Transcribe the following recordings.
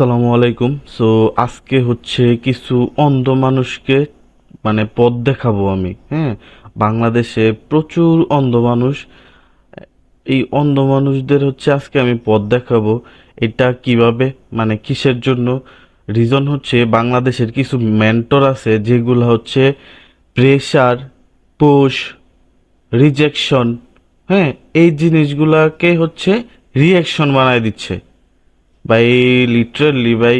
আসসালামু আলাইকুম। আজকে হচ্ছে কিছু অন্ধ মানুষকে পথ দেখাবো আমি। হ্যাঁ, বাংলাদেশে প্রচুর অন্ধ মানুষ। এই অন্ধ মানুষদের হচ্ছে আজকে আমি পথ দেখাবো। এটা কিভাবে, কিসের জন্য? রিজন হচ্ছে বাংলাদেশের কিছু মেন্টর আছে যেগুলো হচ্ছে প্রেশার, পুশ, রিজেকশন, হ্যাঁ, এই জিনিসগুলাকে হচ্ছে রিয়াকশন বানায় দিচ্ছে। ভাই, লিটারালি ভাই,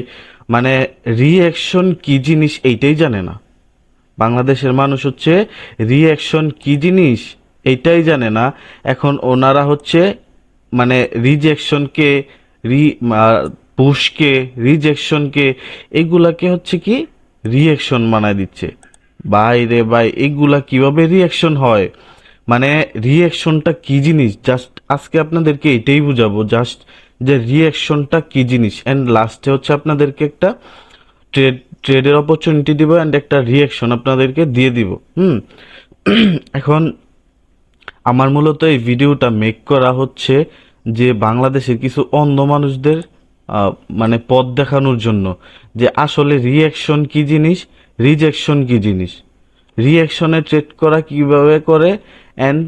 মানে রিঅ্যাকশন কি জিনিস এইটাই জানে না। বাংলাদেশের মানুষ হচ্ছে রিঅ্যাকশন কি জিনিস এইটাই জানে না। এখন ওনারা হচ্ছে রিজেকশনকে, রি পুশকে, রিজেকশনকে, এগুলাকে হচ্ছে কি রিঅ্যাকশন বানায় দিচ্ছে। ভাই রে ভাই, এগুলা কিভাবে রিঅ্যাকশন হয়? রিঅ্যাকশনটা কি জিনিস, জাস্ট আজকে আপনাদেরকে এটাই বুঝাবো, জাস্ট যে রিঅ্যাকশনটা কি জিনিস। এন্ড লাস্টে হচ্ছে আপনাদেরকে একটা ট্রেড ট্রেডের অপরচুনিটি দিব এন্ড একটা রিঅ্যাকশন আপনাদেরকে দিয়ে দিব। এখন আমার মূলত এই ভিডিওটা মেক করা হচ্ছে যে বাংলাদেশের কিছু অন্ধ মানুষদের আহ, পথ দেখানোর জন্য, যে আসলে রিঅ্যাকশন কি জিনিস, রিজেকশন কি জিনিস, রিঅ্যাকশনে ট্রেড করা কিভাবে করে, অ্যান্ড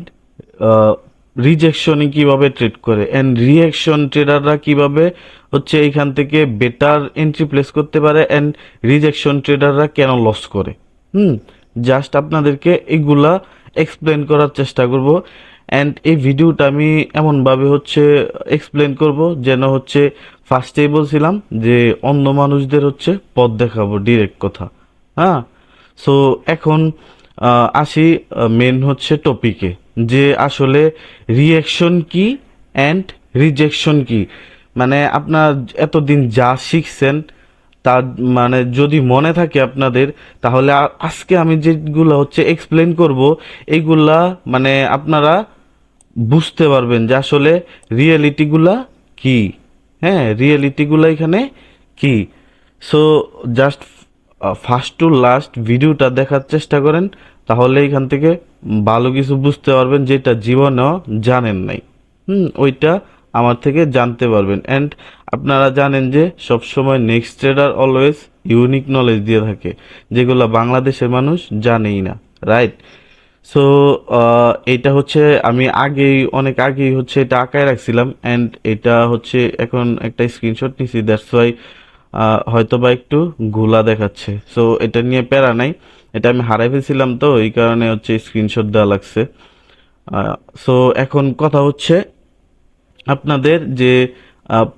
রিজেকশনে কিভাবে ট্রেড করে, অ্যান্ড রিঅ্যাকশন ট্রেডাররা কিভাবে হচ্ছে এইখান থেকে বেটার এন্ট্রি প্লেস করতে পারে, অ্যান্ড রিজেকশন ট্রেডাররা কেন লস করে। হুম জাস্ট আপনাদেরকে এগুলা এক্সপ্লেন করার চেষ্টা করব। অ্যান্ড এই ভিডিওটা আমি এমনভাবে হচ্ছে এক্সপ্লেন করব যেন হচ্ছে ফার্স্টেই বলছিলাম যে অন্য মানুষদের হচ্ছে পথ দেখাবো, ডিরেক্ট কথা। হ্যাঁ, সো এখন আসি মেন হচ্ছে টপিকে, যে আসলে রিঅ্যাকশন কি অ্যান্ড রিজেকশন কি। আপনার এতদিন যা শিখছেন তা যদি মনে থাকে আপনাদের, তাহলে আজকে আমি যেগুলো হচ্ছে এক্সপ্লেন করব, এইগুলা আপনারা বুঝতে পারবেন যে আসলে রিয়েলিটিগুলা কি। হ্যাঁ, রিয়েলিটিগুলা এখানে কি। So just first to last ভিডিওটা দেখার চেষ্টা করেন, তাহলে এখান থেকে ভালো কিছু বুঝতে পারবেন যেটা জীবনেও জানেন নাই। ওইটা আমার থেকে জানতে পারবেন। অ্যান্ড আপনারা জানেন যে সবসময় next trader always unique knowledge দিয়ে থাকে, যেগুলো বাংলাদেশের মানুষ জানেই না, রাইট? সো এটা হচ্ছে আমি আগেই, অনেক আগেই হচ্ছে এটা আঁকায় রাখছিলাম, অ্যান্ড এটা হচ্ছে এখন একটা স্ক্রিনশট নিছি, দ্যাটস ওয়াই হয়তো বা একটু ঘোলা দেখাচ্ছে। সো এটা নিয়ে প্যারা নাই, এটা আমি হারাই ফেলছিলাম, তো এই কারণে হচ্ছে স্ক্রিনশট দেওয়া লাগছে। সো এখন কথা হচ্ছে আপনাদের যে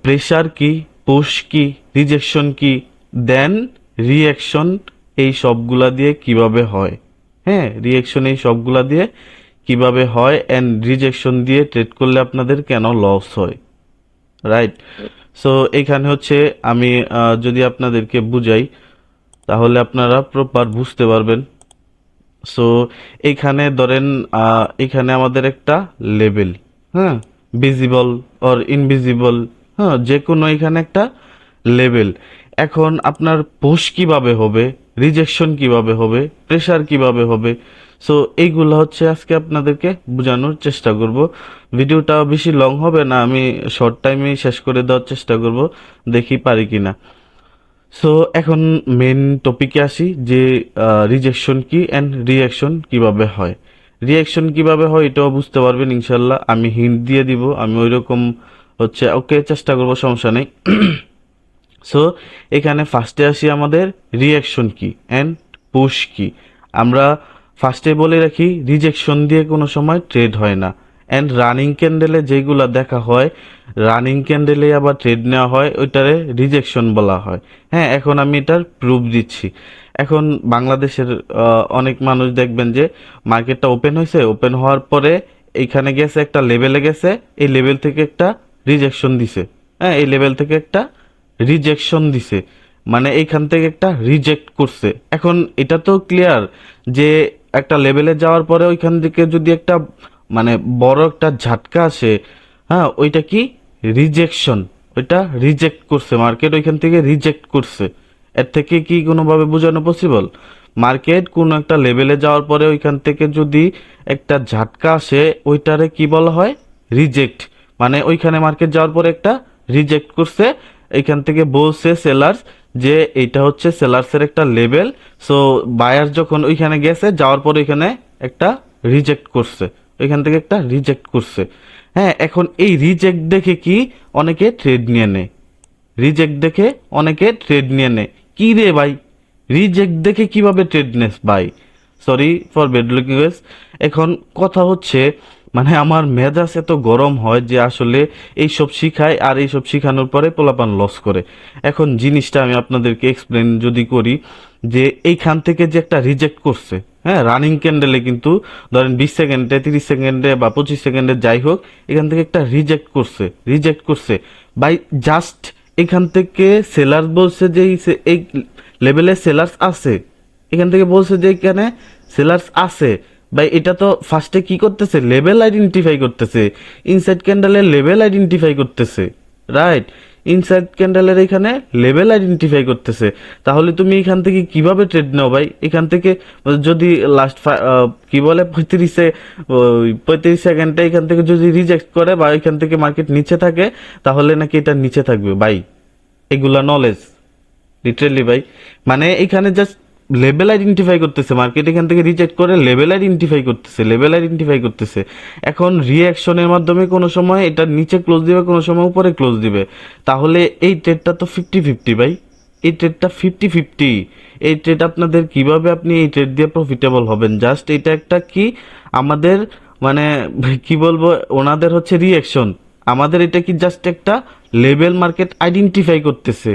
প্রেশার কি, পুশ কি, রিজেকশন কি, দেন রিঅ্যাকশন, এই সবগুলা দিয়ে কিভাবে হয়। হ্যাঁ, রিঅ্যাকশন এই সবগুলা দিয়ে কিভাবে হয়, অ্যান্ড রিজেকশন দিয়ে ট্রেড করলে আপনাদের কেন লস হয়, রাইট? সো এখানে হচ্ছে আমি যদি আপনাদেরকে বুঝাই, তাহলে আপনারা প্রপার বুঝতে পারবেন। সো এইখানে ধরেন এখানে আমাদের একটা লেভেল, হ্যাঁ, ভিজিবল অর ইনভিজিবল, হ্যাঁ, যে কোনো এখানে একটা লেভেল। এখন আপনার পুশ কিভাবে হবে, রিজেকশন কিভাবে হবে, প্রেসার কিভাবে হবে, সো এইগুলো হচ্ছে আজকে আপনাদেরকে বোঝানোর চেষ্টা করব। ভিডিওটা বেশি লং হবে না, আমি শর্ট টাইমেই শেষ করে দেওয়ার চেষ্টা করব, দেখি পারি কিনা। সো এখন মেন টপিকে আসি, যে রিজেকশন কি অ্যান্ড রিয়াকশন কিভাবে হয়। রিয়াকশন কিভাবে হয় এটাও বুঝতে পারবেন ইনশাল্লাহ, আমি হিন্ট দিয়ে দিব, আমি ওইরকম হচ্ছে ওকে চেষ্টা করব, সমস্যা নেই। সো এখানে ফার্স্টে আসি আমাদের রিয়াকশন কি অ্যান্ড পুশ কি। আমরা ফার্স্টে বলে রাখি, রিজেকশন দিয়ে কোনো সময় ট্রেড হয় না, অ্যান্ড রানিং ক্যান্ডেলে যেগুলা দেখা হয়, রানিং ক্যান্ডেলে আবার ট্রেড নেওয়া হয়, ওইটারে রিজেকশন বলা হয়। হ্যাঁ, এখন আমি এটার প্রুফ দিচ্ছি। এখন বাংলাদেশের অনেক মানুষ দেখবেন যে মার্কেটটা ওপেন হয়েছে, ওপেন হওয়ার পরে এইখানে গেছে, একটা লেভেলে গেছে, এই লেভেল থেকে একটা রিজেকশন দিছে। হ্যাঁ, এই লেভেল থেকে একটা রিজেকশন দিছে, এইখান থেকে একটা রিজেক্ট করছে। এখন এটা তো ক্লিয়ার যে একটা লেভেলে যাওয়ার পরে ওইখান থেকে যদি একটা মানে বড় একটা ঝাটকা আসে, হ্যাঁ, ওইটা কি রিজেকশন, ওইটা রিজেক্ট করছে মার্কেট, ওইখান থেকে রিজেক্ট করছে। এর থেকে কি কোনোভাবে বোঝানো পসিবল? মার্কেট কোন একটা লেভেলে যাওয়ার পরে ওইখান থেকে যদি একটা ঝাটকা আসে, ওইটারে কি বলা হয়? রিজেক্ট। ওইখানে মার্কেট যাওয়ার পরে একটা রিজেক্ট করছে, এখান থেকে বলছে সেলার্স যে এটা হচ্ছে সেলার্সের একটা লেভেল। সো বায়ার যখন ওইখানে গেছে, যাওয়ার পর এখানে একটা রিজেক্ট করছে, ওইখান থেকে একটা রিজেক্ট করছে। হ্যাঁ, এখন এই রিজেক্ট দেখে কি অনেকে ট্রেড নিয়ে নেয়, রিজেক্ট দেখে অনেকে ট্রেড নিয়ে নেয়। কি রে ভাই, রিজেক্ট দেখে কিভাবে ট্রেড নেস ভাই? Sorry for bad language. এখন কথা হচ্ছে মানে আমার মেজাজ এত গরম হয় যে আসলে এইসব শিখায়, আর এইসব শিখানোর পরে পোলাপান লস করে। এখন জিনিসটা আমি আপনাদেরকে এক্সপ্লেন যদি করি, যে এইখান থেকে যে একটা রিজেক্ট করছে, হ্যাঁ রানিং ক্যান্ডেলে কিন্তু ধরেন 20 সেকেন্ডে, 30 সেকেন্ডে বা 25 সেকেন্ডে যাই হোক, এখান থেকে একটা রিজেক্ট করছে, রিজেক্ট করছে বাই জাস্ট এখান থেকে সেলার বলছে যে এই লেভেলে সেলার্স আছে, এখান থেকে বলছে যে এখানে সেলার্স আছে। ভাই এটা তো ফার্স্টে কি করতেছে, লেভেল আইডেন্টিফাই করতেছে, ইনসাইড ক্যান্ডেলের লেভেল আইডেন্টিফাই করতেছে, রাইট? ইনসাইড ক্যান্ডেলের এখানে লেভেল আইডেন্টিফাই করতেছে। তাহলে তুমি এখান থেকে কিভাবে ট্রেড নাও ভাই? এখান থেকে যদি লাস্ট কি বলে 35 সেকেন্ডে এখান থেকে যদি রিজেক্ট করে বা এখান থেকে মার্কেট নিচে থাকে, তাহলে নাকি এটা নিচে থাকবে ভাই? এগুলা নলেজ লিটারেলি ভাই, মানে এখানে জাস্ট লেভেল আইডেন্টিফাই করতেছে, মার্কেট এখান থেকে রিজেক্ট করে লেভেল আইডেন্টিফাই করতেছে, লেভেল আইডেন্টিফাই করতেছে। এখন রিঅ্যাকশনের মাধ্যমে কোনো সময় এটা নিচে ক্লোজ দিবে, কোনো সময় উপরে ক্লোজ দিবে। তাহলে এই ট্রেডটা তো 50-50 ভাই, এই ট্রেডটা 50-50। এই ট্রেড আপনাদের কিভাবে আপনি এই ট্রেড দিয়ে প্রফিটেবল হবেন? জাস্ট এটা একটা কি আমাদের মানে কি বলবো, ওনাদের হচ্ছে রিঅ্যাকশন, আমাদের এটা কি জাস্ট একটা লেভেল মার্কেট আইডেন্টিফাই করতেছে,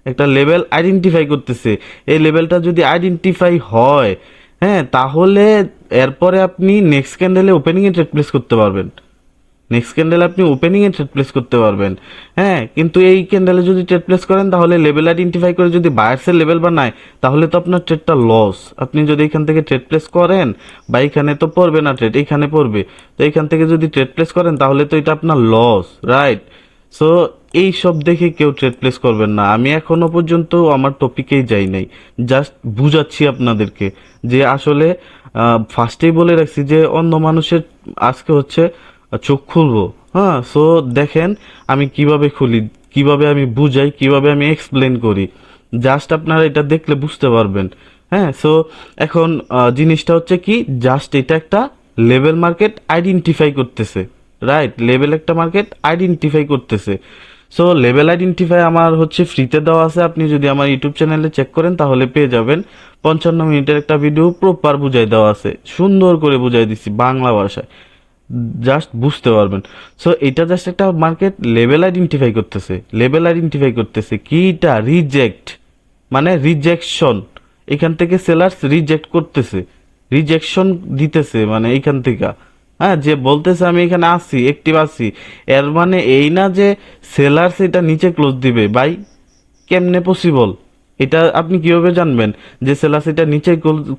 একটা লেভেল আইডেন্টিফাই করতেছে। এই লেভেলটা যদি আইডেন্টিফাই হয়, হ্যাঁ, তাহলে এরপরে আপনি নেক্সট ক্যান্ডেলে ওপেনিং এ ট্রেড প্লেস করতে পারবেন, নেক্সট ক্যান্ডেলে আপনি ওপেনিং এ ট্রেড প্লেস করতে পারবেন। হ্যাঁ, কিন্তু এই ক্যান্ডেলে যদি ট্রেড প্লেস করেন, তাহলে লেভেল আইডেন্টিফাই করে যদি বায়ার্সের লেভেল বানায়, তাহলে তো আপনার ট্রেডটা লস। আপনি যদি এখান থেকে ট্রেড প্লেস করেন, বা এখানে তো পড়বে না ট্রেড, এখানে পড়বে, তো এখান থেকে যদি ট্রেড প্লেস করেন, তাহলে তো এটা আপনার লস, রাইট? সো এই সব দেখে কেউ ট্রেড প্লেস করবেন না। আমি এখনো পর্যন্ত আমার টপিকেই যাই নাই, জাস্ট বুঝাচ্ছি আপনাদেরকে যে আসলে ফার্স্টেই বলে রাখছি যে অন্য মানুষের আজকে হচ্ছে চোখ খুলবো। হ্যাঁ, সো দেখেন আমি কিভাবে খুলি, কিভাবে আমি বুঝাই, কিভাবে আমি এক্সপ্লেন করি, জাস্ট আপনারা এটা দেখলে বুঝতে পারবেন। হ্যাঁ, সো এখন জিনিসটা হচ্ছে কি, জাস্ট এটা একটা লেভেল মার্কেট আইডেন্টিফাই করতেছে, রাইট? লেভেল একটা মার্কেট আইডেন্টিফাই করতেছে। সো লেভেল আইডেন্টিফাই আমার হচ্ছে ফ্রিতে দেওয়া আছে, আপনি যদি আমার ইউটিউব চ্যানেলে চেক করেন তাহলে পেয়ে যাবেন। 55 মিনিটের একটা ভিডিও প্রপার বুঝাই দেওয়া আছে, সুন্দর করে বুঝাই দিচ্ছি বাংলা ভাষায়, জাস্ট বুঝতে পারবেন। সো এটা জাস্ট একটা মার্কেট লেভেল আইডেন্টিফাই করতেছে, লেভেল আইডেন্টিফাই করতেছে কিটা রিজেক্ট, মানে রিজেকশন। এখান থেকে সেলার্স রিজেক্ট করতেছে, রিজেকশন দিতেছে, মানে এইখান থেকে হ্যাঁ যে বলতেছে আমি এখানে আছি, অ্যাক্টিভ আছি, এর মানে এই না যে সেলার্স এটা নিচে ক্লোজ দিবে ভাই। কেমনে পসিবল? এটা আপনি কিভাবে জানবেন যে সেলার্স এটা নিচে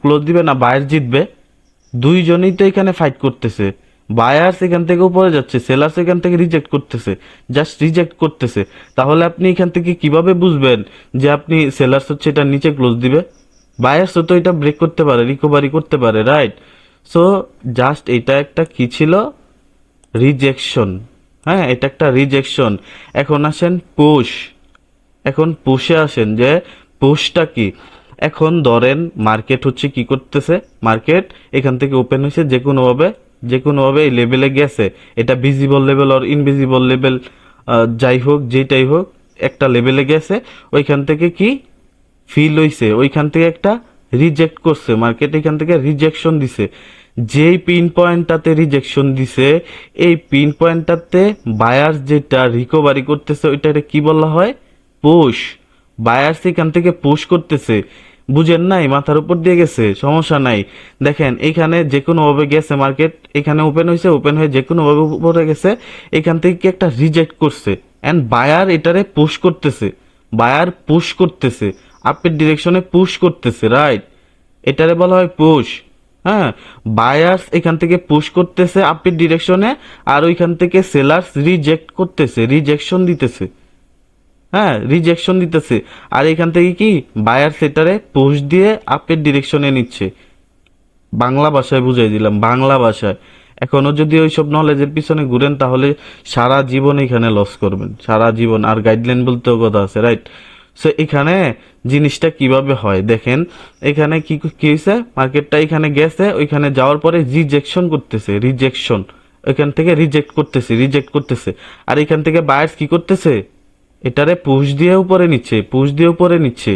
ক্লোজ দিবে না বায়ার জিতবে? দুইজনেই তো এখানে ফাইট করতেছে, বায়ার্স এখান থেকে উপরে যাচ্ছে, সেলার্স এখান থেকে রিজেক্ট করতেছে, জাস্ট রিজেক্ট করতেছে। তাহলে আপনি এখান থেকে কিভাবে বুঝবেন যে আপনি সেলার্স হচ্ছে এটা নিচে ক্লোজ দিবে? বায়ার্স তো এটা ব্রেক করতে পারে, রিকভারি করতে পারে, রাইট? সো জাস্ট এটা একটা কি ছিল, রিজেকশন। হ্যাঁ, এটা একটা রিজেকশন। এখন আসেন পুশ, এখন পুশে আসেন যে পুশটা কি। এখন ধরেন মার্কেট হচ্ছে কি করতেছে, মার্কেট এখান থেকে ওপেন হয়েছে, যে কোনোভাবে এই লেভেলে গেছে, এটা ভিজিবল লেভেল আর ইনভিজিবল লেভেল যাই হোক, যেটাই হোক, একটা লেভেলে গেছে, ওইখান থেকে কি ফিল হইছে, ওইখান থেকে একটা রিজেক্ট করছে মার্কেট, এখান থেকে রিজেকশন দিছে। যেই পিন পয়েন্টটাতে রিজেকশন দিছে, এই পিন পয়েন্টটাতে বায়ার্স যেটা রিকভারি করতেছে ওইটারে কি বলা হয়, পুশ। বায়ার্স এখান থেকে পুশ করতেছে, বুঝেন নাই? মাথার উপর দিয়ে গেছে, সমস্যা নাই। দেখেন এখানে যে কোনো ভাবে গেছে মার্কেট, এখানে ওপেন হয়েছে, ওপেন হয়ে যে কোনো ভাবে উপরে গেছে, এখান থেকে কি একটা রিজেক্ট করছে, এন্ড বায়ার এটারে পুশ করতেছে, বায়ার পুশ করতেছে, আপের ডিরেকশনে পুশ করতেছে, রাইট? এটারে বলা হয় পুশ। হ্যাঁ, বায়ার্স এখান থেকে পুশ করতেছে আপের ডিরেকশনে, আর ওইখান থেকে সেলার্স রিজেক্ট করতেছে, রিজেকশন দিতেছে। হ্যাঁ, রিজেকশন দিতেছে, আর এখান থেকে কি বায়ার সেটারে পুশ দিয়ে আপের ডিরেকশনে নিচ্ছে। বাংলা ভাষায় বুঝাই দিলাম, বাংলা ভাষায়। এখনো যদি ওইসব নলেজের পিছনে ঘুরেন তাহলে সারা জীবন এখানে লস করবেন, সারা জীবন। আর গাইডলাইন বলতেও কথা আছে, রাইট? সো এখানে জিনিসটা কিভাবে হয় দেখেন, এখানে কি কি হয়েছে, মার্কেটটা এখানে গেছে, ওইখানে যাওয়ার পরে রিজেকশন করতেছে, রিজেকশন, ওইখান থেকে রিজেক্ট করতেছে। আর এখান থেকে বায়ার্স কি করতেছে, এটারে পুশ দিয়ে উপরে নিচ্ছে, পুশ দিয়ে উপরে নিচ্ছে।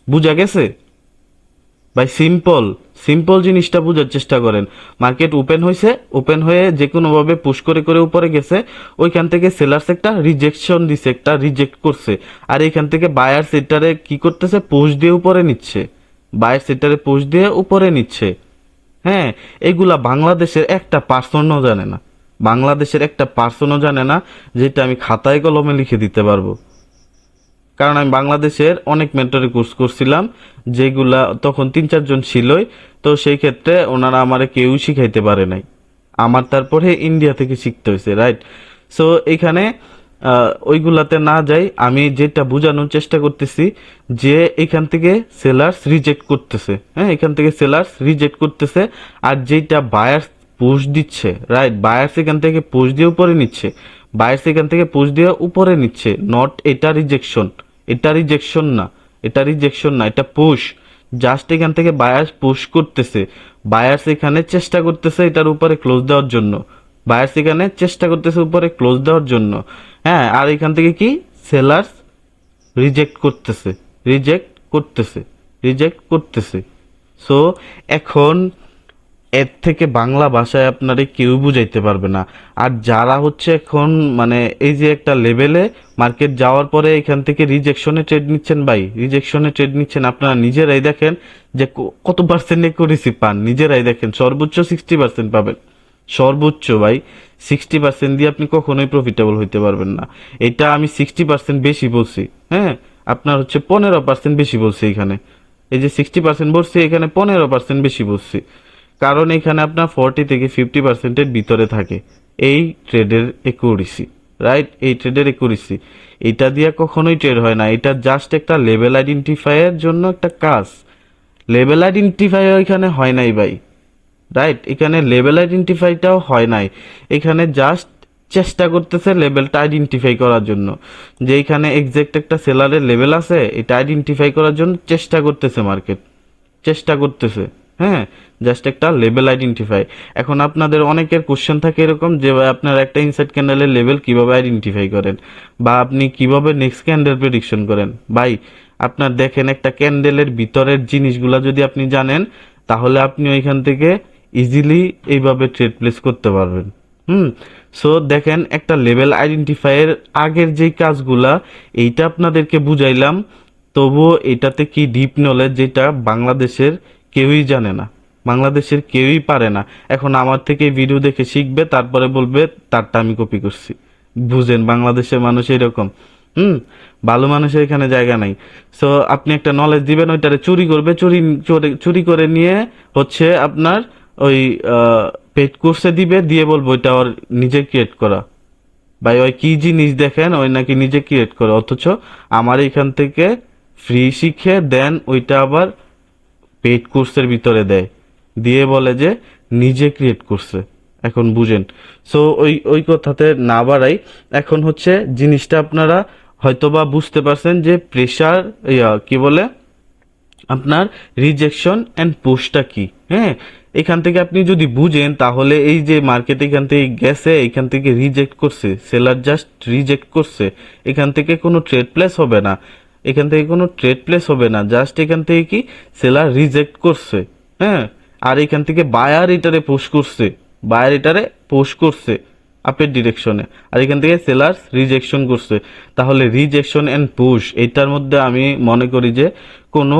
বুঝা গেছে ভাই? সিম্পল, সিম্পল জিনিসটা বোঝার চেষ্টা করেন। মার্কেট ওপেন হয়েছে, ওপেন হয়ে যে কোনোভাবে পুশ করে করে উপরে গেছে, ওইখান থেকে সেলার্স একটা রিজেকশন দিছে, একটা রিজেক্ট করছে। আর এইখান থেকে বায়ার সেটারে কি করতেছে, পুশ দিয়ে উপরে নিচ্ছে, বায়ার সেটারে পুশ দিয়ে উপরে নিচ্ছে। হ্যাঁ, এগুলা বাংলাদেশের একটা পার্সনও জানে না, বাংলাদেশের একটা পার্সনও জানে না, যেটা আমি খাতায় কলমে লিখে দিতে পারবো। কারণ আমি বাংলাদেশের অনেক মেন্টরে কোর্স করছিলাম, যেগুলা তখন 3-4 জন ছিলই। তো সেই ক্ষেত্রে ওনারা আমারে কেউ শিখাইতে পারে নাই, আমার তারপরে ইন্ডিয়া থেকে শিখতে হয়েছে, রাইট? সো এখানে ওইগুলাতে না যাই, আমি যেটা বোঝানোর চেষ্টা করতেছি যে এখান থেকে সেলার্স রিজেক্ট করতেছে, হ্যাঁ, এখান থেকে সেলার্স রিজেক্ট করতেছে। আর যেটা বায়ার্স পুশ দিচ্ছে, রাইট, বায়ার্স এখান থেকে পুশ দিয়ে উপরে নিচ্ছে, বায়ার্স এখান থেকে পুশ দিয়ে উপরে নিচ্ছে, নট এটা রিজেকশন, এটা রিজেকশন না, এটা রিজেকশন না, এটা পুশ। জাস্ট এখান থেকে বায়ার্স পুশ করতেছে, বায়ার্স এখানে চেষ্টা করতেছে এটার উপরে ক্লোজ দেওয়ার জন্য, বায়ার্স এখানে চেষ্টা করতেছে উপরে ক্লোজ দেওয়ার জন্য। হ্যাঁ, আর এখান থেকে কি সেলার্স রিজেক্ট করতেছে, রিজেক্ট করতেছে, রিজেক্ট করতেছে। সো এখন এর থেকে বাংলা ভাষায় আপনারে কেউ বুঝাইতে পারবে না। আর যারা হচ্ছে এখন মানে এই যে একটা লেভেলে মার্কেট যাওয়ার পরে এখান থেকে রিজেকশনে ট্রেড নিচ্ছেন ভাই, রিজেকশনে ট্রেড নিচ্ছেন, আপনারা নিজেরাই দেখেন যে কত পার্সেন্ট একুরেসি পান, নিজেরাই দেখেন, সর্বোচ্চ 60% পাবেন, সর্বোচ্চ ভাই। 60% দিয়ে আপনি কখনোই প্রফিটেবল হইতে পারবেন না। এটা আমি 60% বেশি বলছি, হ্যাঁ, আপনার হচ্ছে 15% বেশি বলছি এখানে। এই যে 60% বলছি, এখানে 15% বেশি বলছি। কারণ এখানে আপনার 40 থেকে 50%-এর ভিতরে থাকে এই ট্রেডের একুরেসি, রাইট? এই ট্রেডের একুরেসি এটা দিয়ে কখনোই ট্রেড হয় না, এটা জাস্ট একটা লেভেল আইডেন্টিফাইয়ের জন্য একটা কাজ। লেভেল আইডেন্টিফাই এখানে হয় নাই ভাই, রাইট? এখানে লেভেল আইডেন্টিফাইটাও হয় নাই, এখানে জাস্ট চেষ্টা করতেছে লেভেলটা আইডেন্টিফাই করার জন্য, যে এখানে এক্সাক্ট একটা সেলারের লেভেল আছে, এটা আইডেন্টিফাই করার জন্য চেষ্টা করতেছে মার্কেট, চেষ্টা করতেছে। হ্যাঁ, জাস্ট একটা লেভেল আইডেন্টিফাই। এখন আপনাদের অনেকের কোশ্চেন থাকে এরকম যে ভাই আপনার একটা ইনসাইড ক্যান্ডেলের লেভেল কিভাবে আইডেন্টিফাই করেন, বা আপনি কিভাবে নেক্সট ক্যান্ডেল প্রেডিকশন করেন। ভাই আপনার দেখেন একটা ক্যান্ডেলের ভিতরের জিনিসগুলা যদি আপনি জানেন, তাহলে আপনি ওইখান থেকে ইজিলি এইভাবে ট্রেড প্লেস করতে পারবেন। হুম। সো দেখেন একটা লেভেল আইডেন্টিফাইয়ের আগের যেই কাজগুলা, এইটা আপনাদেরকে বুঝাইলাম, তবুও এটাতে কি ডিপ নলেজ, যেটা বাংলাদেশের কেউই জানে না, বাংলাদেশের কেউই পারে না। এখন আমার থেকে ভিডিও দেখে শিখবে, তারপরে বলবে তারটা আমি কপি করছি। বুঝেন বাংলাদেশের মানুষ এরকম। হুম। ভালো মানুষের এখানে জায়গা নাই। সো আপনি একটা নলেজ দিবেন, ওইটারে চুরি করবে, চুরি চুরি চুরি করে নিয়ে হচ্ছে আপনার ওই পেড কোর্সে দিবে, দিয়ে বলবো ওইটা ওর নিজে ক্রিয়েট করা। ভাই ওই কি জিনিস দেখেন, ওই নাকি নিজে ক্রিয়েট করে, অথচ আমার এখান থেকে ফ্রি শিখে দেন ওইটা আবার পেইড কোর্সের ভিতরে দেয়, দিয়ে বলে যে নিজে ক্রিয়েট করছে। এখন বুঝেন। সো ওই ওই কথাতে না বাড়াই, এখন হচ্ছে জিনিসটা আপনারা হয়তোবা বুঝতে পারছেন যে প্রেশার, কি বলে আপনার রিজেকশন অ্যান্ড পুশটা কি। হ্যাঁ, এখান থেকে আপনি যদি বুঝেন, তাহলে এই যে মার্কেট এখান থেকে গেছে, এখান থেকে রিজেক্ট করছে, সেলার জাস্ট রিজেক্ট করছে, এখান থেকে কোনো ট্রেড প্লেস হবে না, এখান থেকে কোনো ট্রেড প্লেস হবে না, জাস্ট এখান থেকে কি সেলার রিজেক্ট করছে। হ্যাঁ, আর এখান থেকে বায়ার এটারে পুশ করছে, বায়ার এটারে পুশ করছে আপের ডিরেকশনে, আর এখান থেকে সেলার্স রিজেকশন করছে। তাহলে রিজেকশন এন্ড পুশ এটার মধ্যে আমি মনে করি যে কোনো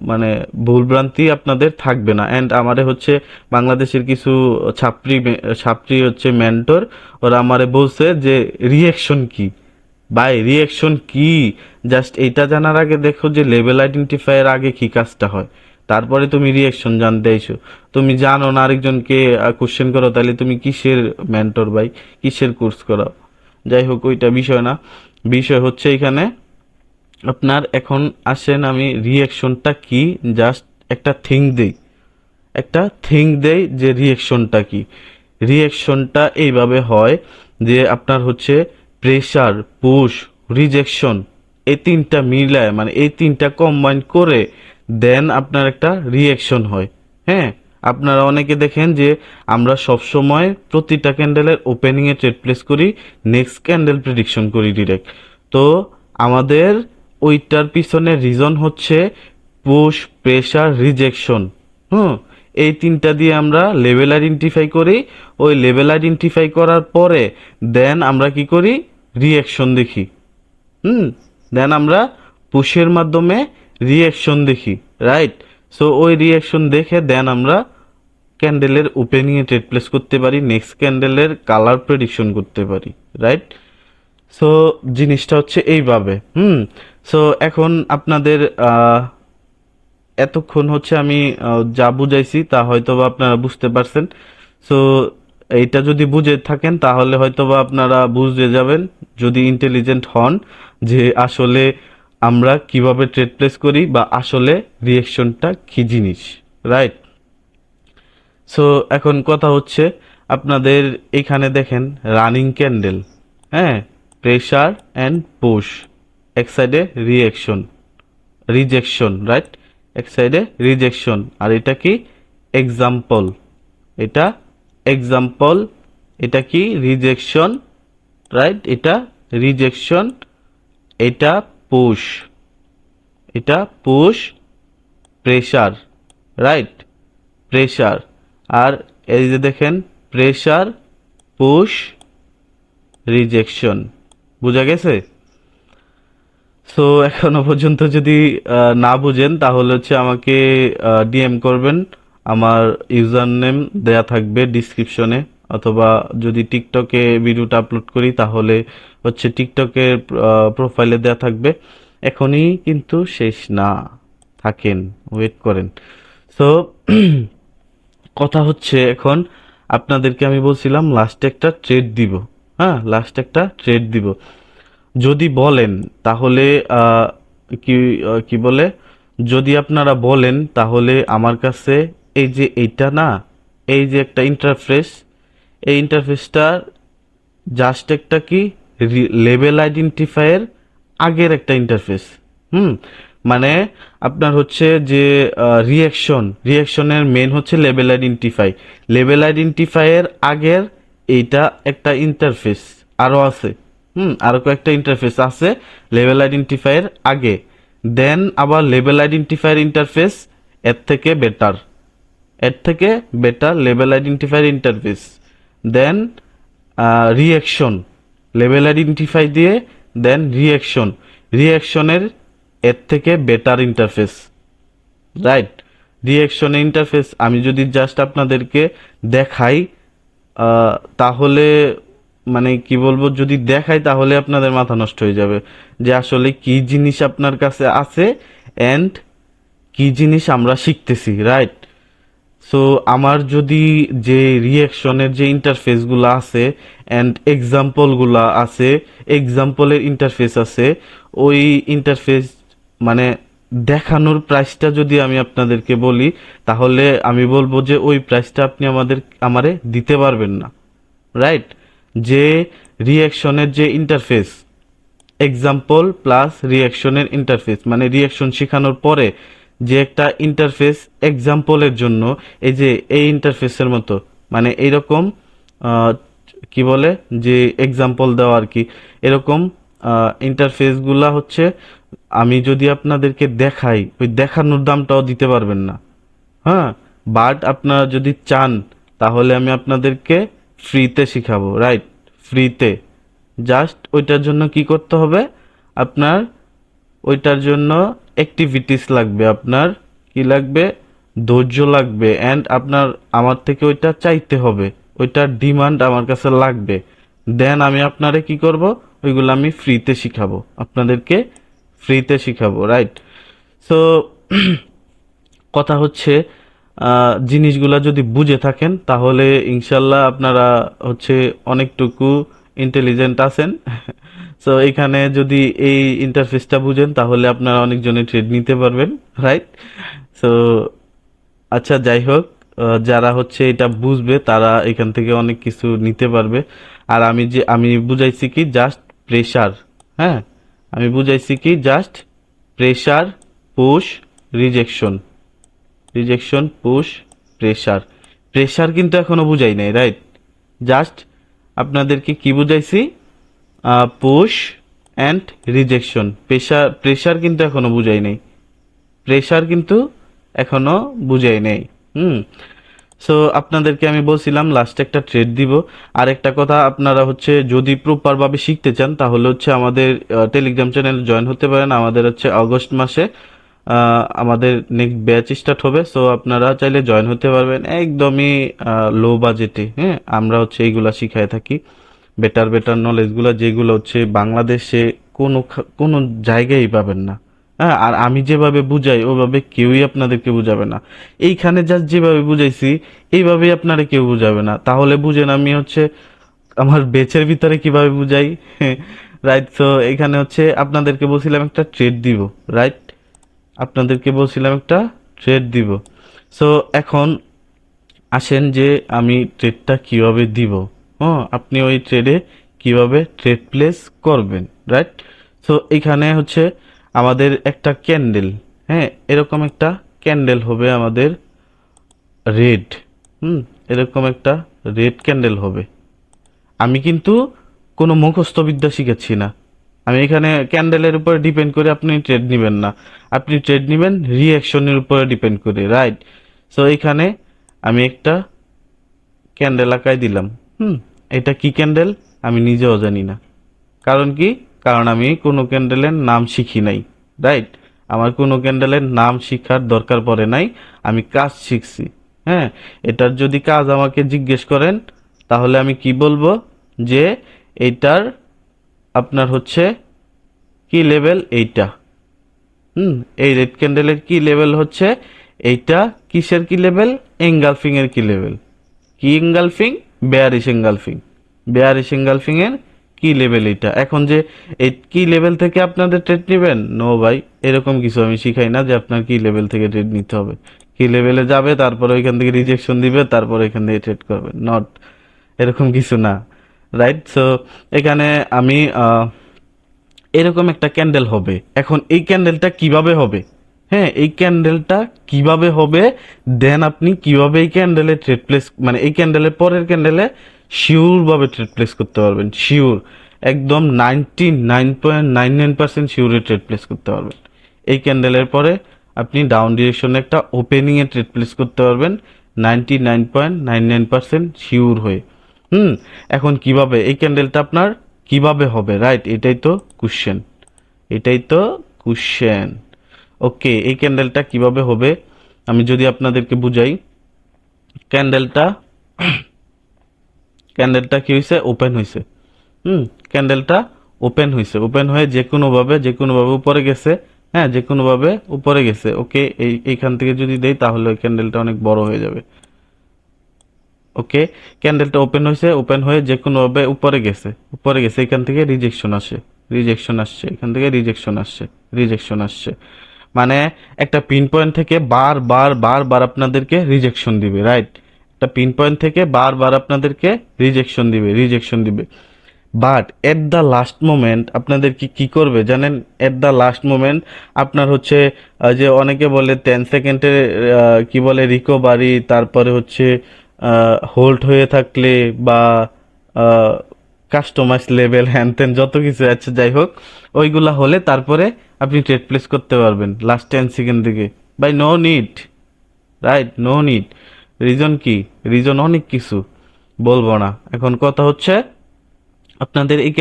মানে ভুলভ্রান্তি আপনাদের থাকবে না। অ্যান্ড আমারে হচ্ছে বাংলাদেশের কিছু ছাত্রী ছাত্রী হচ্ছে মেন্টর, ওরা আমারে বলছে যে রিয়েকশন কি, ভাই রিয়েকশন কি, জাস্ট এটা জানার আগে দেখো যে লেভেল আইডেন্টিফায়ার আগে কি কাজটা হয়, তারপরে তুমি রিয়েকশন জানতে আইছো। তুমি জানো না, আরেকজনকে কোশ্চেন করো, তাহলে তুমি কিসের মেন্টর ভাই, কিসের কোর্স করাও? যাই হোক, ওইটা বিষয় না, বিষয় হচ্ছে এখানে আপনার এখন আসেন আমি রিয়েকশনটা কি জাস্ট একটা থিঙ্ক দেই, একটা থিঙ্ক দেই যে রিয়েকশনটা কি। রিঅ্যাকশনটা এইভাবে হয় যে আপনার হচ্ছে প্রেসার, পুশ, রিজেকশন, এই তিনটা মিলায় মানে এই তিনটা কম্বাইন করে দেন আপনার একটা রিঅ্যাকশন হয়। হ্যাঁ, আপনারা অনেকে দেখেন যে আমরা সব সময় প্রতিটা ক্যান্ডেলের ওপেনিং এ ট্রেড প্লেস করি, নেক্সট ক্যান্ডেল প্রেডিকশন করি ডিরেক্ট। তো আমাদের ওইটার পিছনে রিজন হচ্ছে পুশ, প্রেসার, রিজেকশন। হুম, এই তিনটা দিয়ে আমরা লেভেল আইডেন্টিফাই করি। ওই লেভেল আইডেন্টিফাই করার পরে দেন আমরা কি করি, রিঅ্যাকশন দেখি। হুম, দেন আমরা পুশের মাধ্যমে রিঅ্যাকশন দেখি, রাইট। সো ওই রিঅ্যাকশন দেখে দেন আমরা ক্যান্ডেলের ওপেনিং এ ট্রেড প্লেস করতে পারি, নেক্সট ক্যান্ডেলের কালার প্রেডিকশন করতে পারি, রাইট। সো জিনিসটা হচ্ছে এইভাবে। সো এখন আপনাদের এতক্ষণ হচ্ছে আমি যা বুঝাইছি তা হয়তোবা আপনারা বুঝতে পারছেন। সো এইটা যদি বুঝে থাকেন তাহলে হয়তোবা আপনারা বুঝে যাবেন, যদি ইন্টেলিজেন্ট হন, যে আসলে আমরা কিভাবে ট্রেড প্লেস করি বা আসলে রিয়েকশনটা কি জিনিস, রাইট। সো এখন কথা হচ্ছে আপনাদের এখানে দেখেন রানিং ক্যান্ডেল, হ্যাঁ, প্রেসার অ্যান্ড পুশ, এক সাইডে রিয়েকশন, রিজেকশন, রাইট, এক সাইডে রিজেকশন, আর এটা কি এক্সাম্পল, এটা এক্সাম্পল, এটা কি রিজেকশন, রাইট, এটা রিজেকশন, এটা পুশ, এটা পুশ, প্রেসার, রাইট, প্রেসার। আর এই যে দেখেন প্রেসার, পুশ, রিজেকশন, বোঝা গেছে? সো এখনো পর্যন্ত যদি না বুঝেন তাহলে হচ্ছে আমাকে ডিএম করবেন, আমার ইউজার নেম দেয়া থাকবে ডিসক্রিপশনে, অথবা যদি টিকটকে ভিডিওটা আপলোড করি তাহলে হচ্ছে টিকটকের প্রোফাইলে দেয়া থাকবে। এখনই কিন্তু শেষ না, থাকেন, ওয়েট করেন। সো কথা হচ্ছে এখন আপনাদেরকে আমি বলছিলাম লাস্টে একটা ট্রেড দিব। হ্যাঁ, লাস্টে একটা ট্রেড দিব যদি বলেন তাহলে কি কি বলে, যদি আপনারা বলেন তাহলে আমার কাছে এই যে এইটা না, এই যে একটা ইন্টারফেস, এই ইন্টারফেসটা জাস্ট একটা কি লেভেল আইডেন্টিফায়ার আগের একটা ইন্টারফেস। হুম, মানে আপনার হচ্ছে যে রিয়াকশনের মেন হচ্ছে লেভেল আইডেন্টিফাই, লেভেল আইডেন্টিফাইয়ের আগের এইটা একটা ইন্টারফেস আরো আছে। আরো কয়েকটা ইন্টারফেস আছে লেভেল আইডেন্টিফাইয়ের আগে, দেন আবার লেভেল আইডেন্টিফায়ার ইন্টারফেস এর থেকে বেটার, এর থেকে বেটার লেভেল আইডেন্টিফায়ার ইন্টারফেস, দেন রিয়াকশন, লেভেল আইডেন্টিফাই দিয়ে দেন রিয়াকশন, রিয়াকশনের এর থেকে বেটার ইন্টারফেস, রাইট। রিয়াকশনের ইন্টারফেস আমি যদি জাস্ট আপনাদেরকে দেখাই, তাহলে মানে কি বলবো, যদি দেখাই তাহলে আপনাদের মাথা নষ্ট হয়ে যাবে যে আসলে কি জিনিস আপনার কাছে আছে অ্যান্ড কি জিনিস আমরা শিখতেছি, রাইট। সো আমার যদি যে রিয়াকশনের যে ইন্টারফেসগুলো আছে অ্যান্ড এক্সাম্পলগুলো আছে, এক্সাম্পলের ইন্টারফেস আছে, ওই ইন্টারফেস মানে দেখানোর প্রাইসটা যদি আমি আপনাদেরকে বলি তাহলে আমি বলবো যে ওই প্রাইসটা আপনি আমারে দিতে পারবেন না, রাইট। যে রিয়াকশনের যে ইন্টারফেস, এক্সাম্পল প্লাস রিয়াকশনের ইন্টারফেস, মানে রিয়াকশন শেখানোর পরে যে একটা ইন্টারফেস এক্সাম্পলের জন্য, এই যে এই ইন্টারফেসের মতো, মানে এইরকম কি বলে যে এক্সাম্পল দেওয়া আর কি, এরকম ইন্টারফেসগুলা হচ্ছে আমি যদি আপনাদেরকে দেখাই ওই দেখানোর দামটাও দিতে পারবেন না। হ্যাঁ, বাট আপনারা যদি চান তাহলে আমি আপনাদেরকে ফ্রিতে শিখাবো, রাইট, ফ্রিতে। জাস্ট ওইটার জন্য কি করতে হবে আপনার, ওইটার জন্য অ্যাক্টিভিটিস লাগবে, আপনার কি লাগবে, ধৈর্য লাগবে, অ্যান্ড আপনার আমার থেকে ওইটা চাইতে হবে, ওইটার ডিমান্ড আমার কাছে লাগবে, দেন আমি আপনারে কি করব, ওইগুলো আমি ফ্রিতে শিখাবো, আপনাদেরকে ফ্রিতে শিখাবো, রাইট। সো কথা হচ্ছে জিনিসগুলা যদি বুঝে থাকেন তাহলে ইনশাল্লাহ আপনারা হচ্ছে অনেকটুকু ইন্টেলিজেন্ট আছেন। সো এখানে যদি এই ইন্টারফেসটা বুঝেন তাহলে আপনারা অনেকজনে ট্রেড নিতে পারবেন, রাইট। সো আচ্ছা, যাই হোক, যারা হচ্ছে এটা বুঝবে তারা এখান থেকে অনেক কিছু নিতে পারবে। আর আমি বুঝাইছি কি জাস্ট প্রেসার, হ্যাঁ, আমি বুঝাইছি কি just pressure, push, rejection, rejection, push, pressure. Pressure কিন্তু এখনো বুঝাই নাই, রাইট? জাস্ট আপনাদেরকে কি বুঝাইছি? Push and rejection. Pressure, pressure কিন্তু এখনো বুঝাই নাই, প্রেসার কিন্তু এখনো বুঝাই নেই। হুম। সো আপনাদেরকে আমি বলছিলাম লাস্টে একটা ট্রেড দিব। আর একটা কথা, আপনারা হচ্ছে যদি প্রপার ভাবে শিখতে চান তাহলে হচ্ছে আমাদের টেলিগ্রাম চ্যানেল জয়েন হতে পারেন। আমাদের হচ্ছে অগস্ট মাসে আমাদের নেক্সট ব্যাচ স্টার্ট হবে। সো আপনারা চাইলে জয়েন হতে পারবেন একদমই লো বাজেটে। হ্যাঁ, আমরা হচ্ছে এইগুলা শিখাই থাকি, বেটার বেটার নলেজগুলো যেগুলো হচ্ছে বাংলাদেশে কোনো জায়গায় পাবেন না। হ্যাঁ, আর আমি যেভাবে বুঝাই ওভাবে কেউই আপনাদেরকে বুঝাবে না। এইখানে জাস্ট যেভাবে বুঝাইছি এইভাবেই আপনারা কেউ বুঝাবে না। তাহলে বুঝেন আমি হচ্ছে আমার বেচের ভিতরে কিভাবে বুঝাই। রাইট? তো এখানে হচ্ছে আপনাদেরকে বলছিলাম একটা ট্রেড দিব, রাইট? আপনাদেরকে বলছিলাম একটা ট্রেড দিব। সো এখন আসেন যে আমি ট্রেডটা কিভাবে দিব। হ্যাঁ, আপনি ওই ট্রেডে কিভাবে ট্রেড প্লেস করবেন, রাইট? সো এখানে হচ্ছে আমাদের একটা ক্যান্ডেল, হ্যাঁ, এরকম একটা ক্যান্ডেল হবে আমাদের রেড। হুম, এরকম একটা রেড ক্যান্ডেল হবে। আমি কিন্তু কোনো মুখস্থ বিদ্যা শিখাচ্ছি না। আমি এখানে ক্যান্ডেলের উপরে ডিপেন্ড করে আপনি ট্রেড নেবেন না, আপনি ট্রেড নেবেন রিঅ্যাকশনের উপরে ডিপেন্ড করে, রাইট? সো এখানে আমি একটা ক্যান্ডেল আঁকাই দিলাম। হুম, এটা কি ক্যান্ডেল আমি নিজেও জানি না। কারণ কি? কারণ আমি কোনো ক্যান্ডেলের নাম শিখি নাই, রাইট? আমার কোনো ক্যান্ডেলের নাম শিখার দরকার পড়ে নাই, আমি কাজ শিখছি। হ্যাঁ, এটার যদি কাজ আমাকে জিজ্ঞেস করেন তাহলে আমি কি বলবো? যে এইটার আপনার হচ্ছে কি লেভেল এইটা। হুম, এই রেড ক্যান্ডেলের কি লেভেল হচ্ছে এইটা? কিসের কি লেভেল? এঙ্গালফিং এর কি লেভেল? কি engulfing? Bearish engulfing. Bearish engulfing এর কি লেভেল এটা? এখন যে এই কি লেভেল থেকে আপনাদের ট্রেড নেবেন, নো ভাই, এরকম কিছু আমি শিখাই না যে আপনার কি লেভেল থেকে ট্রেড নিতে হবে। কি লেভেলে যাবে তারপরে ওইখান থেকে রিজেকশন দিবে তারপরে এখান থেকে ট্রেড করবে, নট এরকম কিছু না, রাইট? সো এখানে আমি এরকম একটা ক্যান্ডেল হবে। এখন এই ক্যান্ডেলটা কিভাবে হবে? হ্যাঁ, এই ক্যান্ডেলটা কিভাবে হবে, দেন আপনি কিভাবে এই ক্যান্ডেলে ট্রেড প্লেস, মানে এই ক্যান্ডেলের পরের ক্যান্ডেলে শিওর ভাবে ট্রেড প্লেস করতে পারবেন, শিওর, একদম 99.99% শিওরে ট্রেড প্লেস করতে পারবেন। এই ক্যান্ডেলের পরে আপনি ডাউন ডিরেকশনে একটা ওপেনিং এ ট্রেড প্লেস করতে পারবেন 99.99% শিওর হয়ে। হুম। এখন কিভাবে এই ক্যান্ডেলটা আপনার কিভাবে হবে, রাইট? এটাই তো কোশ্চেন, এটাই তো কোশ্চেন। ওকে, এই ক্যান্ডেলটা কিভাবে হবে আমি যদি আপনাদেরকে বুঝাই। ক্যান্ডেলটা ক্যান্ডেলটা কি হয়েছে? ওপেন হয়েছে। হুম, ক্যান্ডেলটা ওপেন হয়েছে, ওপেন হয়ে যে কোনো ভাবে উপরে গেছে। হ্যাঁ, যে কোনো ভাবে উপরে গেছে। ওকে, এইখান থেকে যদি দেই তাহলে ওই ক্যান্ডেলটা অনেক বড় হয়ে যাবে। ওকে, ক্যান্ডেলটা ওপেন হয়েছে, ওপেন হয়ে যে কোনো ভাবে উপরে গেছে, উপরে গেছে, এখান থেকে রিজেকশন আসে, রিজেকশন আসছে, এখান থেকে রিজেকশন আসছে, রিজেকশন আসছে। মানে একটা পিন পয়েন্ট থেকে বারবার আপনাদেরকে রিজেকশন দিবে, রাইট? একটা পিন পয়েন্ট থেকে বারবার আপনাদেরকে রিজেকশন দিবে, রিজেকশন দিবে। But at the last moment আপনাদের কি করবে জানেন? এট দ্য লাস্ট মোমেন্ট আপনার হচ্ছে যে অনেকে বলে 10 সেকেন্ডে কি বলে রিকভারি, তারপরে হচ্ছে হোল্ড হয়ে থাকলে বা কাস্টমাইজ লেভেল হ্যান ত্যান যত কিছু আছে, যাই হোক, ওইগুলা হলে তারপরে আপনি ট্রেড প্লেস করতে পারবেন লাস্ট 10 সেকেন্ড থেকে। Buy no need, right? No need. Reason কি? রিজন অনেক কিছু, বলবো না। এখন কথা হচ্ছে আপনাদের এই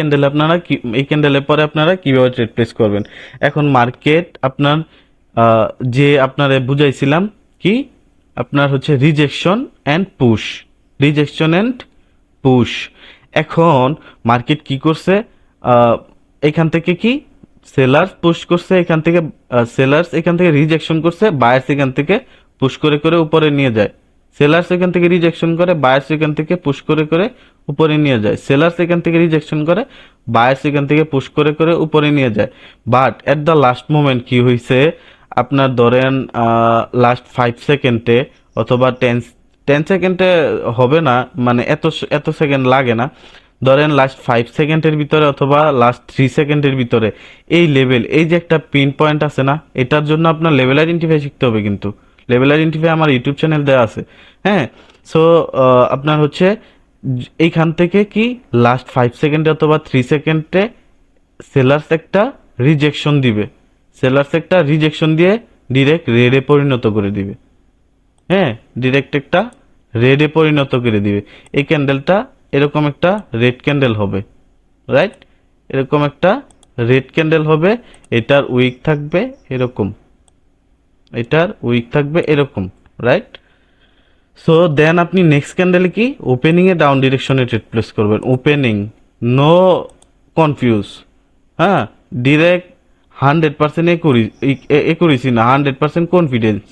ক্যান্ডেলের পরে আপনারা কিভাবে ট্রেড প্লেস করবেন। এখন মার্কেট আপনার যে আপনারে বুঝাইছিলাম কি, আপনার হচ্ছে rejection and push, rejection and push. এখন মার্কেট কি করছে? আহ, এখান থেকে কি সেলার্স পুশ করছে, এখান থেকে সেলার্স এখান থেকে রিজেকশন করছে, বায়ার্স এখান থেকে পুশ করে করে উপরে নিয়ে যায়। সেলার্স এখান থেকে রিজেকশন করে, বায়ার্স এখান থেকে পুশ করে করে উপরে নিয়ে যায়। সেলার্স এখান থেকে রিজেকশন করে, বায়ার্স এখান থেকে পুশ করে করে উপরে নিয়ে যায়। But at the last moment কি হয়েছে? আপনার ধরেন লাস্ট 5 সেকেন্ডে অথবা 10 সেকেন্ডে হবে না, মানে এত সেকেন্ড লাগে না। ধরেন লাস্ট 5 সেকেন্ডের ভিতরে অথবা লাস্ট 3 সেকেন্ডের ভিতরে এই লেভেল, এই যে একটা পিন পয়েন্ট আছে না, এটার জন্য আপনার লেভেল আইডেন্টিফাই শিখতে হবে। কিন্তু লেভেল আইডেন্টিফাই আমার ইউটিউব চ্যানেল দেওয়া আছে। হ্যাঁ, সো আপনার হচ্ছে এইখান থেকে কি লাস্ট 5 সেকেন্ডে অথবা 3 সেকেন্ডে সেলার্স একটা রিজেকশন দিবে। সেলার্স একটা রিজেকশন দিয়ে ডিরেক্ট রেডে পরিণত করে দিবে। হ্যাঁ, ডিরেক্ট একটা রেডে পরিণত করে দিবে। এই ক্যান্ডেলটা এরকম একটা রেড ক্যান্ডেল হবে, রাইট? এরকম একটা রেড ক্যান্ডেল হবে। এটার উইক থাকবে এরকম, এটার উইক থাকবে এরকম, রাইট? সো দেন আপনি নেক্সট ক্যান্ডেলে কি ওপেনিং এ ডাউন ডিরেকশনে ট্রেড প্লেস করবেন। Opening, no confuse. হ্যাঁ, ডিরেক্ট 100% একুরেসি না, 100% কনফিডেন্স।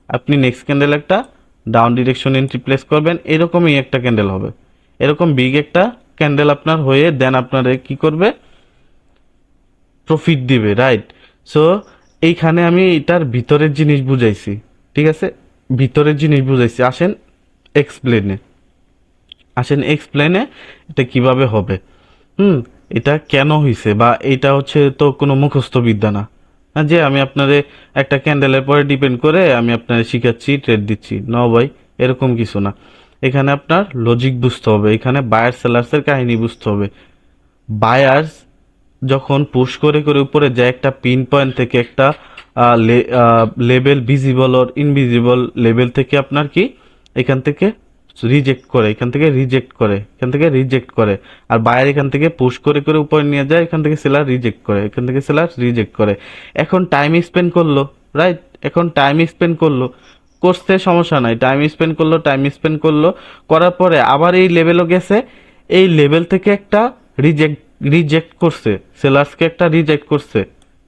আপনি নেক্সট ক্যান্ডেল একটা ডাউন ডিরেকশন এন্ট্রি প্লেস করবেন, এরকমই একটা ক্যান্ডেল হবে, এরকম বিগ একটা ক্যান্ডেল আপনার হয়ে দেন আপনার কি করবে, প্রফিট দিবে, রাইট? সো এইখানে আমি এটার ভিতরের জিনিস বুঝাইছি, ঠিক আছে? ভিতরের জিনিস বুঝাইছি। এক্সপ্লেনে আসেন এক্সপ্লেনে এটা কিভাবে হবে। হুম, এটা কেন হইছে, বা এটা হচ্ছে তো কোনো মুখস্থ বিদ্যা না, না যে আমি আপনারে একটা ক্যান্ডেলের পরে ডিপেন্ড করে আমি আপনারে শিখাচ্ছি, ট্রেড দিচ্ছি। ন ভাই, এরকম কিছু না। এখানে আপনার লজিক বুঝতে হবে, এখানে বায়ার সেলার্সের কাহিনী বুঝতে হবে। বায়ার্স যখন পুশ করে করে উপরে যায়, একটা পিন পয়েন্ট থেকে একটা level, visible or invisible level থেকে আপনার কি এখান থেকে রিজেক্ট করে, এখান থেকে রিজেক্ট করে, এখান থেকে রিজেক্ট করে। আর বায়ার এখান থেকে পুশ করে করে উপরে নিয়ে যায়, এখান থেকে সেলার রিজেক্ট করে, এখান থেকে সেলার রিজেক্ট করে। এখন টাইম স্পেন্ড করলো, রাইট? এখন টাইম স্পেন্ড করলো, করতে সমস্যা নাই, টাইম স্পেন্ড করলো, টাইম স্পেন্ড করলো, করার পরে আবার এই লেভেলও গেছে, এই লেভেল থেকে একটা রিজেক্ট রিজেক্ট করছে, সেলার্সকে একটা রিজেক্ট করছে।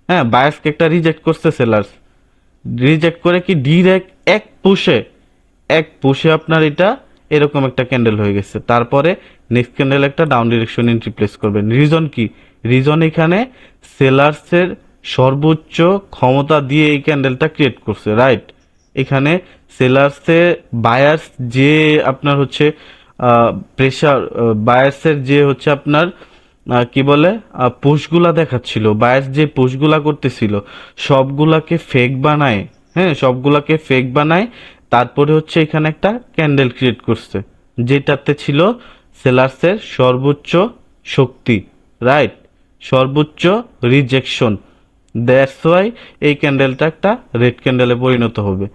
হ্যাঁ, বায়ার্সকে একটা রিজেক্ট করছে সেলার্স। রিজেক্ট করে কি ডিরেক্ট এক পুশে আপনার এটা এরকম একটা ক্যান্ডেল হয়ে গেছে। তারপরে নেক্সট ক্যান্ডেল একটা ডাউন ডিরেকশন এন্ট্রি প্লেস করবেন। রিজন কি? রিজন এখানে সেলার্সের সর্বোচ্চ ক্ষমতা দিয়ে এই ক্যান্ডেলটা ক্রিয়েট করছে, রাইট? এখানে সেলার্সে বায়ার্স যে আপনার হচ্ছে প্রেশার, বায়ার্সের যে হচ্ছে আপনার কি বলে পুশগুলা দেখাচ্ছিল, বায়ার্স যে পুশগুলা করতেছিল সবগুলাকে ফেক বানায়। হ্যাঁ, সবগুলাকে ফেক বানায়। তারপরে হচ্ছে এখানে একটা ক্যান্ডেল ক্রিয়েট করছে যেটাতে ছিল সেলার্সের সর্বোচ্চ শক্তি, রাইট? সর্বোচ্চ রিজেকশন। দ্যাটস ওয়াই এই ক্যান্ডেলটা একটা রেড ক্যান্ডেলে পরিণত হবে।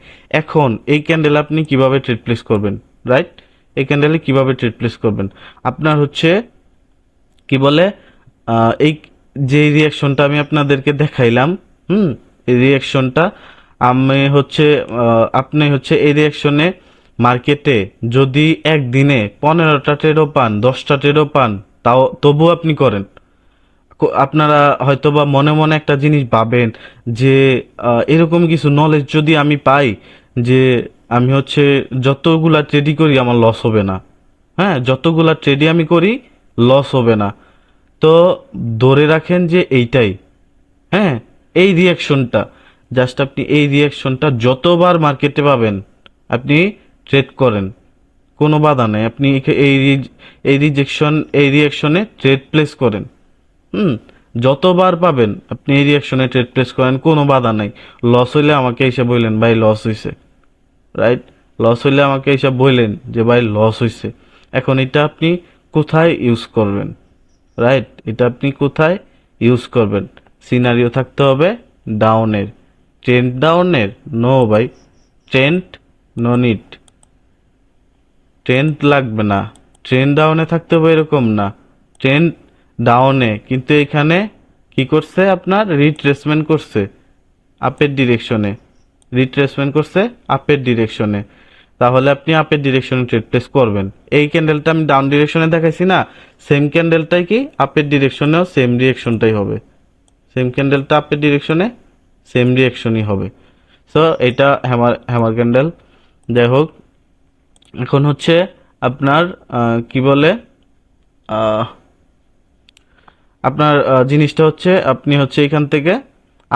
এখন এই ক্যান্ডেল আপনি কিভাবে ট্রেড প্লেস করবেন, রাইট? এই ক্যান্ডেলে কিভাবে ট্রেড প্লেস করবেন? আপনার হচ্ছে কি বলে এই যে রিয়াকশনটা আমি আপনাদেরকে দেখাইলাম, হুম, এই রিয়াকশনটা আমি হচ্ছে আপনি হচ্ছে এই রিয়াকশনে মার্কেটে যদি একদিনে 15টা ট্রেডও পান, 10টা ট্রেডও পান, তাও তবু আপনি করেন। আপনারা হয়তোবা মনে মনে একটা জিনিস ভাবেন যে এরকম কিছু নলেজ যদি আমি পাই যে আমি হচ্ছে যতগুলা ট্রেডই করি আমার লস হবে না। হ্যাঁ, যতগুলা ট্রেডই আমি করি লস হবে না। তো ধরে রাখেন যে এইটাই, হ্যাঁ, এই রিয়াকশনটা, জাস্ট আপনি এই রিয়াকশনটা যতবার মার্কেটে পাবেন আপনি ট্রেড করেন, কোনো বাধা নেই। আপনি এই রিয়াকশনে ট্রেড প্লেস করেন। হুম, যতবার পাবেন আপনি এই রিয়াকশনে ট্রেড প্লেস করেন, কোনো বাধা নাই। লস হইলে আমাকে এসে বললেন ভাই লস হইছে, রাইট? লস হইলে আমাকে এসে বললেন যে ভাই লস হইছে। এখন এটা আপনি কোথায় ইউজ করবেন, রাইট? এটা আপনি কোথায় ইউজ করবেন? সিনারিও থাকতে হবে ডাউনের, ট্রেন্ড ডাউনের, নো ভাই, ট্রেন্ড নো নিড, ট্রেন্ড লাগবে না। ট্রেন্ড ডাউনে থাকতে হবে এরকম না, ট্রেন্ড ডাউনে, কিন্তু এখানে কি করছে আপনার রিট্রেসমেন্ট করছে আপের ডিরেকশনে, রিট্রেসমেন্ট করছে আপের ডিরেকশনে। তাহলে আপনি আপের ডিরেকশনে ট্রেড প্লেস করবেন। এই ক্যান্ডেলটা আমি ডাউন ডিরেকশনে দেখাইছি না, সেম ক্যান্ডেলটাই কি আপের ডিরেকশনেও সেম রিয়েকশনটাই হবে। সেম ক্যান্ডেলটা আপের ডিরেকশনে সেম রিয়েকশনই হবে। সো এটা হ্যামার হ্যামার ক্যান্ডেল। যাই হোক, এখন হচ্ছে আপনার কি বলে আহ, আপনার জিনিসটা হচ্ছে আপনি হচ্ছে এখান থেকে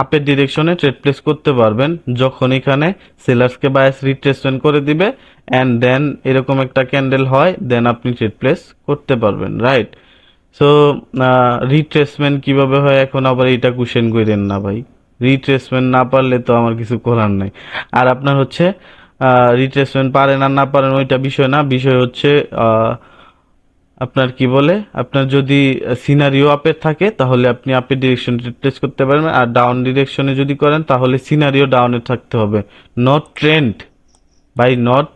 আপের ডিরেকশনে ট্রেড প্লেস করতে পারবেন যখন এখানে সেলার্সকে বায়াস রিট্রেসমেন্ট করে দিবে অ্যান্ড দেন এরকম একটা ক্যান্ডেল হয়, দেন আপনি ট্রেড প্লেস করতে পারবেন, রাইট? সো রিট্রেসমেন্ট কিভাবে হয় এখন আবার এটা কোশ্চেন করেন না ভাই। রিট্রেসমেন্ট না পারলে তো আমার কিছু করার নাই। আর আপনার হচ্ছে রিট্রেসমেন্ট পারেন আর না পারেন ওইটা বিষয় না, বিষয় হচ্ছে আপনার কি বলে, আপনার যদি সিনারিও আপের থাকে তাহলে আপনি আপের ডিরেকশন রিপ্লেস করতে পারবেন, আর ডাউন ডিরেকশনে যদি করেন তাহলে সিনারিও ডাউনে থাকতে হবে, নট ট্রেন্ড ভাই, not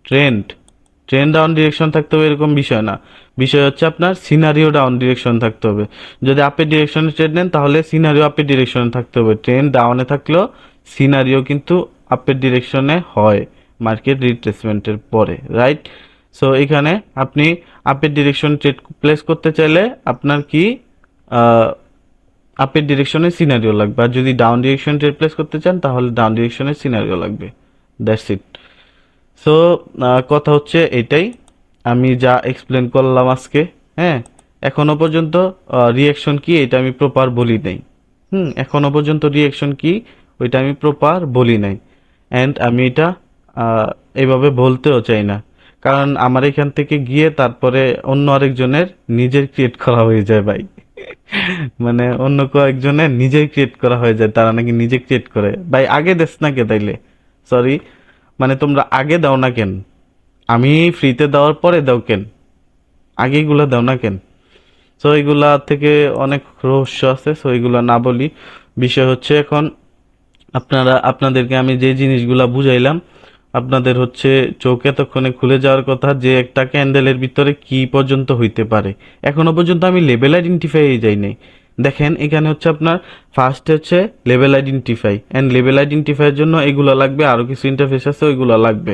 trend. Trend down direction থাকতে হবে এরকম বিষয় না, বিষয় হচ্ছে আপনার সিনারিও ডাউন ডিরেকশন থাকতে হবে। যদি আপের ডিরেকশনে ট্রেড নেন তাহলে সিনারিও আপের ডিরেকশনে থাকতে হবে, ট্রেন্ড ডাউনে থাকলেও সিনারিও কিন্তু আপের ডিরেকশনে হয় মার্কেট রিট্রেসমেন্টের পরে, রাইট? সো এখানে আপনি আপের ডিরেকশন ট্রেড প্লেস করতে চাইলে আপনার কি আপের ডিরেকশনে সিনারিও লাগবে, আর যদি ডাউন ডিরেকশন ট্রেড প্লেস করতে চান তাহলে ডাউন ডিরেকশনে সিনারিও লাগবে, দ্যাটস ইট। সো কথা হচ্ছে এটাই, আমি যা এক্সপ্লেন করলাম আজকে, হ্যাঁ, এখনো পর্যন্ত রিয়াকশন কি এটা আমি প্রপার বলি নাই। এখনো পর্যন্ত রিয়াকশন কি ওইটা আমি প্রপার বলি নাই, অ্যান্ড আমি এটা আহ, এভাবে বলতেও চাই না, কারণ আমার এখান থেকে গিয়ে তারপরে অন্য আরেকজনের নিজের ক্রিয়েট করা হয়ে যায় ভাই। মানে অন্য কয়েকজনের নিজের ক্রিয়েট করা হয়ে যায়, তারা নাকি নিজে ক্রিয়েট করে, ভাই আগে দেশ না কে তাইলে, সরি, মানে তোমরা আগে দাও না কেন, আমি ফ্রিতে দেওয়ার পরে দাও কেন, আগে এগুলা দাও না কেন? সো এগুলা থেকে অনেক রহস্য আছে, সো এগুলা না বলি। বিষয় হচ্ছে এখন আপনাদেরকে আমি যে জিনিসগুলা বুঝাইলাম, আপনাদের হচ্ছে চোখ এতক্ষণে খুলে যাওয়ার কথা যে একটা ক্যান্ডেলের ভিতরে কি পর্যন্ত হইতে পারে। এখনো পর্যন্ত আমি লেভেল আইডেন্টিফাই যাই নাই। দেখেন এখানে হচ্ছে আপনার ফার্স্ট হচ্ছে লেভেল আইডেন্টিফাই, অ্যান্ড লেভেল আইডেন্টিফাইয়ের জন্য এগুলো লাগবে, আরো কিছু ইন্টারফেস আছে ওইগুলো লাগবে।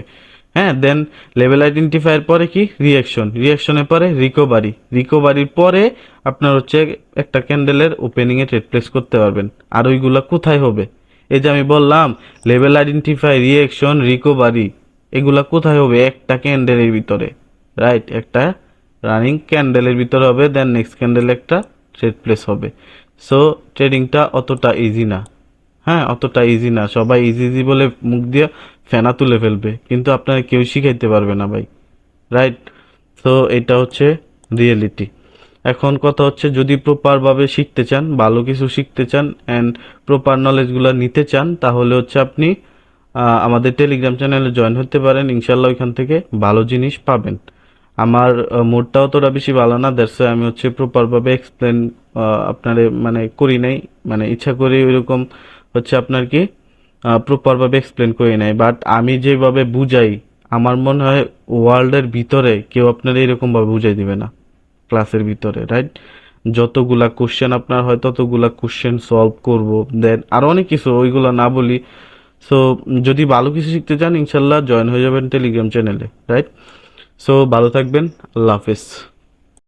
হ্যাঁ, দেন লেভেল আইডেন্টিফায়ার পরে কি রিয়াকশন, রিয়াকশনের পরে রিকভারি, রিকভারির পরে আপনার হচ্ছে একটা ক্যান্ডেলের ওপেনিং এ ট্রেড প্লেস করতে পারবেন। আর ওইগুলা কোথায় হবে? এই যে আমি বললাম লেভেল আইডেন্টিফাই, রিয়াকশন, রিকভারি, এগুলা কোথায় হবে? একটা ক্যান্ডেলের ভিতরে, রাইট? একটা রানিং ক্যান্ডেলের ভিতরে হবে, দেন নেক্সট ক্যান্ডেলে একটা ট্রেড প্লেস হবে। সো ট্রেডিংটা অতটা ইজি না, হ্যাঁ, অতটা ইজি না। সবাই ইজি ইজি বলে মুখ দিয়ে ফেনা তুলে ফেলবে, কিন্তু আপনারা কেউ শিখাইতে পারবে না ভাই, রাইট? তো এটা হচ্ছে রিয়েলিটি। এখন কথা হচ্ছে যদি প্রপারভাবে শিখতে চান, ভালো কিছু শিখতে চান অ্যান্ড প্রপার নলেজগুলো নিতে চান, তাহলে হচ্ছে আপনি আমাদের টেলিগ্রাম চ্যানেলে জয়েন হতে পারেন, ইনশাল্লাহ ওইখান থেকে ভালো জিনিস পাবেন। আমার মোডটা অতটা বেশি ভালো না, দ্যাটস আমি হচ্ছে প্রপারভাবে এক্সপ্লেন আপনারে মানে করি নাই, মানে ইচ্ছা করে ওইরকম হচ্ছে আপনার কি প্রপারভাবে এক্সপ্লেন করি নাই, বাট আমি যেভাবে বুঝাই আমার মনে হয় ওয়ার্ল্ডের ভিতরে কেউ আপনার এরকম ভাবে বুঝাই দিবে না ক্লাসের ভিতরে, রাইট? যতগুলা কোশ্চেন আপনার হয় ততগুলা কোশ্চেন সলভ করব, দেন আরো অনেক কিছু, ওইগুলা না বলি। সো যদি ভালো কিছু শিখতে চান ইনশাল্লাহ জয়েন হয়ে যাবেন টেলিগ্রাম চ্যানেলে, রাইট? সো ভালো থাকবেন, আল্লাহ হাফেজ।